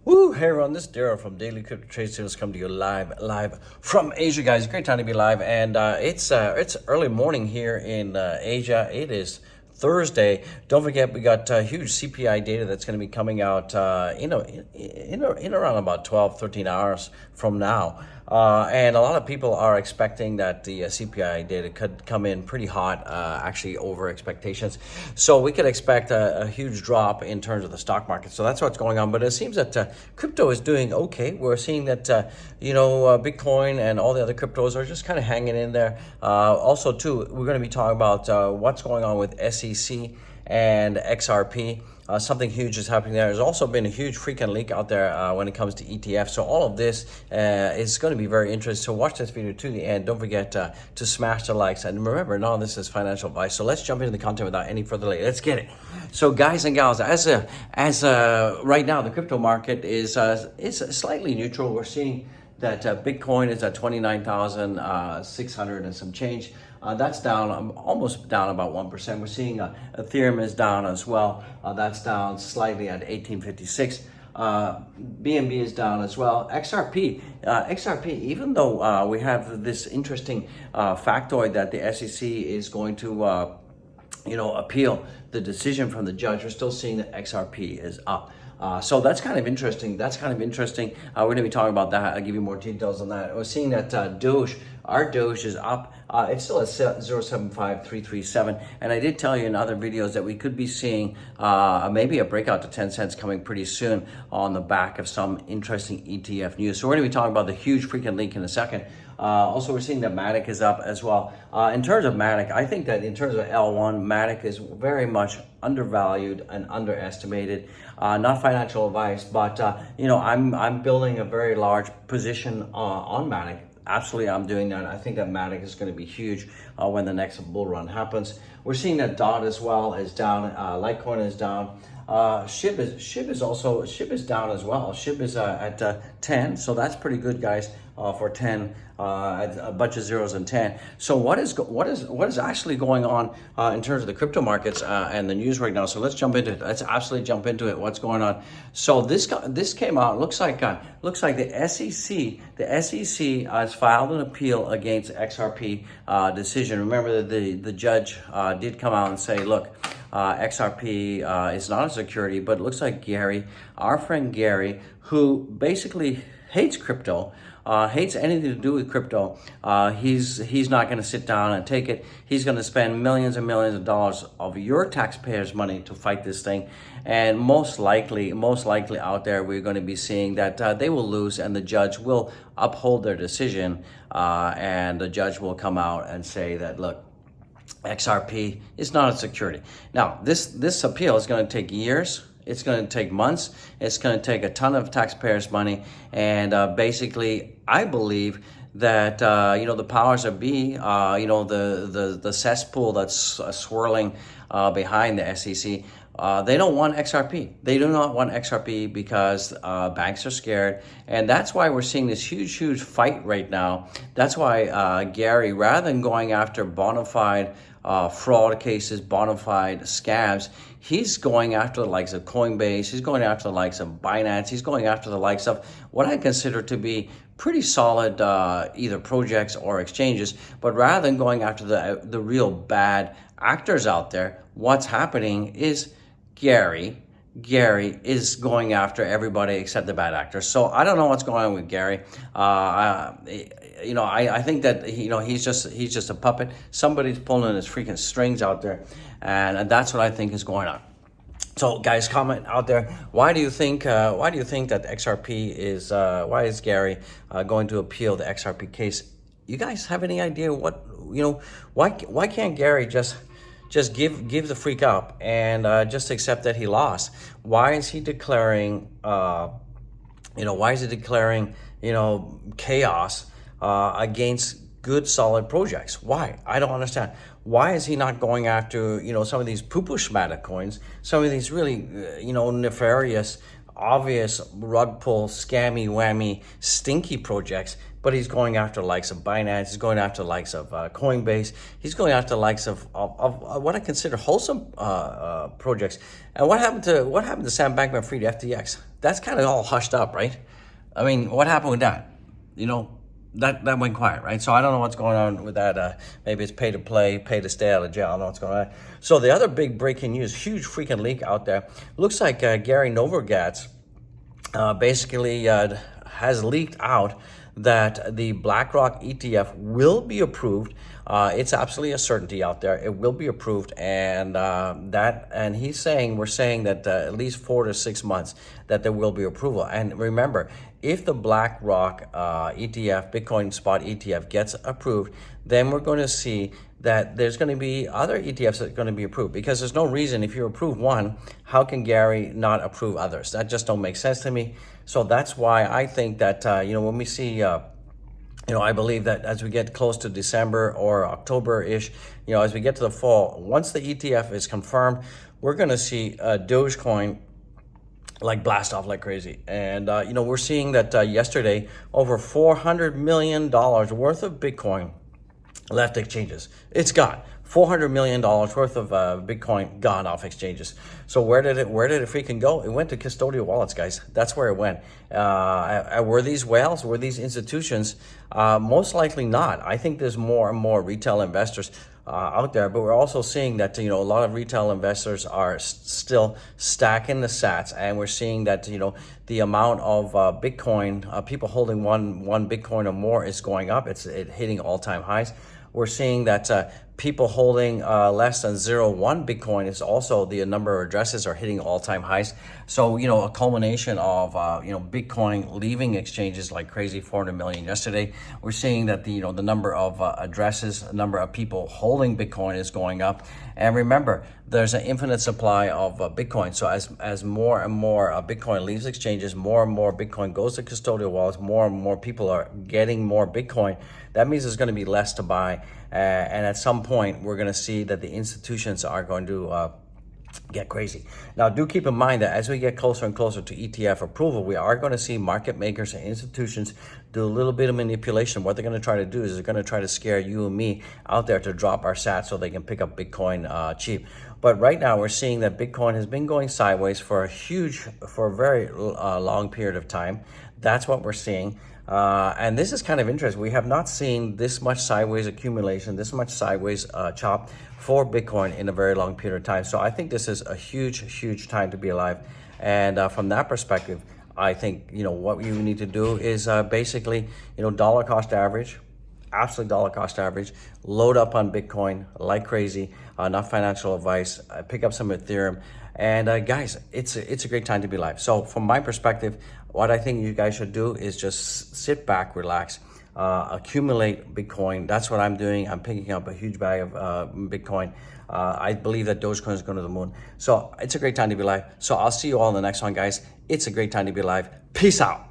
Woo! Hey everyone, this is Daryl from Daily Crypto Trade Sales, come to you live from Asia, guys. Great time to be live, and it's early morning here in Asia. It is Thursday. Don't forget, we got huge CPI data that's going to be coming out, in around about 12, 13 hours from now. And a lot of people are expecting that the CPI data could come in pretty hot, actually over expectations. So we could expect a huge drop in terms of the stock market. So that's what's going on. But it seems that crypto is doing okay. We're seeing that, Bitcoin and all the other cryptos are just kind of hanging in there. Also, too, we're going to be talking about what's going on with SEC and XRP. Something huge is happening there. There's also been a huge freaking leak out there when it comes to ETF. So all of this is going to be very interesting. So watch this video to the end. Don't forget to smash the likes. And remember, none of this is financial advice. So let's jump into the content without any further delay. Let's get it. So guys and gals, as right now, the crypto market is slightly neutral. We're seeing that Bitcoin is at 29,600 and some change. That's down, almost down about 1%. We're seeing Ethereum is down as well. That's down slightly at 1856. BNB is down as well. XRP, even though we have this interesting factoid that the SEC is going to appeal the decision from the judge, we're still seeing that XRP is up. So that's kind of interesting. We're going to be talking about that. I'll give you more details on that. We're seeing that our Doge is up. It's still at 0.75337. And I did tell you in other videos that we could be seeing maybe a breakout to 10 cents coming pretty soon on the back of some interesting ETF news. So we're going to be talking about the huge freaking leak in a second. Also, we're seeing that Matic is up as well. In terms of Matic, I think that in terms of L1, Matic is very much undervalued and underestimated. Not financial advice, but I'm building a very large position on Matic. Absolutely, I'm doing that. I think that Matic is going to be huge when the next bull run happens. We're seeing that DOT as well is down. Litecoin is down. SHIB is down as well. SHIB is at 10, so that's pretty good, guys. For 10, a bunch of zeros and 10. So what is actually going on in terms of the crypto markets and the news right now? So let's jump into it. Let's absolutely jump into it. What's going on? So this came out. Looks like the SEC has filed an appeal against XRP decision. Remember that the judge did come out and say, look, XRP is not a security, but it looks like Gary, our friend Gary, who basically hates crypto, hates anything to do with crypto, he's not going to sit down and take it. He's going to spend millions and millions of dollars of your taxpayers' money to fight this thing. And most likely out there, we're going to be seeing that they will lose and the judge will uphold their decision. And the judge will come out and say that, look, XRP is not a security. Now, this appeal is going to take years. It's going to take months. It's going to take a ton of taxpayers' money. And basically, I believe that, the powers that be, the cesspool that's swirling behind the SEC, they don't want XRP. They do not want XRP because banks are scared. And that's why we're seeing this huge fight right now. That's why Gary, rather than going after bona fide fraud cases, bona fide scams, he's going after the likes of Coinbase, he's going after the likes of Binance, he's going after the likes of what I consider to be pretty solid either projects or exchanges. But rather than going after the real bad actors out there, what's happening is Gary is going after everybody except the bad actors. So I don't know what's going on with Gary. I think that he's just a puppet. Somebody's pulling his freaking strings out there, and that's what I think is going on. So guys, comment out there. Why do you think that XRP is? Why is Gary going to appeal the XRP case? You guys have any idea what Why can't Gary just give the freak up and just accept that he lost? Why is he declaring chaos against good solid projects? Why? I don't understand. Why is he not going after some of these poo-poo schmata coins, some of these really nefarious, obvious rug pull, scammy, whammy, stinky projects? But he's going after the likes of Binance, he's going after the likes of Coinbase, he's going after the likes of what I consider wholesome projects. And what happened to Sam Bankman-Fried, FTX? that's kind of all hushed up, right? I mean, what happened with that? You know, that went quiet, right? So I don't know what's going on with that. Maybe it's pay to play, pay to stay out of jail. I don't know what's going on. So the other big breaking news, huge freaking leak out there. Looks like Gary Novergatz basically has leaked out that the BlackRock ETF will be approved. It's absolutely a certainty out there. It will be approved, and he's saying, we're saying that at least 4 to 6 months that there will be approval. And remember, if the BlackRock ETF, Bitcoin spot ETF, gets approved, then we're going to see that there's going to be other ETFs that are going to be approved, because there's no reason, if you approve one, how can Gary not approve others? That just don't make sense to me. So that's why I think that, when we see, I believe that as we get close to December or October-ish, as we get to the fall, once the ETF is confirmed, we're going to see Dogecoin like blast off like crazy. And, we're seeing that yesterday, over $400 million worth of Bitcoin left exchanges. It's gone. $400 million worth of Bitcoin gone off exchanges. So where did it freaking go? It went to custodial wallets, guys. That's where it went. Were these whales? Were these institutions? Most likely not. I think there's more and more retail investors out there, but we're also seeing that a lot of retail investors are still stacking the sats, and we're seeing that the amount of Bitcoin, people holding one Bitcoin or more, is going up. It's hitting all-time highs. We're seeing that people holding less than 0.1 Bitcoin is also, the number of addresses are hitting all-time highs. So, a culmination of, Bitcoin leaving exchanges like crazy, 400 million yesterday. We're seeing that the number of addresses, the number of people holding Bitcoin is going up. And remember, there's an infinite supply of Bitcoin. So as more and more Bitcoin leaves exchanges, more and more Bitcoin goes to custodial wallets, more and more people are getting more Bitcoin. That means there's going to be less to buy. And at some point, we're going to see that the institutions are going to get crazy. Now, do keep in mind that as we get closer and closer to ETF approval, we are going to see market makers and institutions do a little bit of manipulation. What they're going to try to do is they're going to try to scare you and me out there to drop our sats so they can pick up Bitcoin cheap. But right now, we're seeing that Bitcoin has been going sideways for a very long period of time. That's what we're seeing. And this is kind of interesting. We have not seen this much sideways accumulation, this much sideways chop for Bitcoin in a very long period of time. So I think this is a huge, huge time to be alive. And from that perspective, I think, what you need to do is basically, dollar cost average, absolute dollar cost average, load up on Bitcoin like crazy, not financial advice, pick up some Ethereum. And guys, it's a great time to be alive. So from my perspective, what I think you guys should do is just sit back, relax, accumulate Bitcoin. That's what I'm doing. I'm picking up a huge bag of Bitcoin. I believe that Dogecoin is going to the moon. So it's a great time to be alive. So I'll see you all in the next one, guys. It's a great time to be alive. Peace out.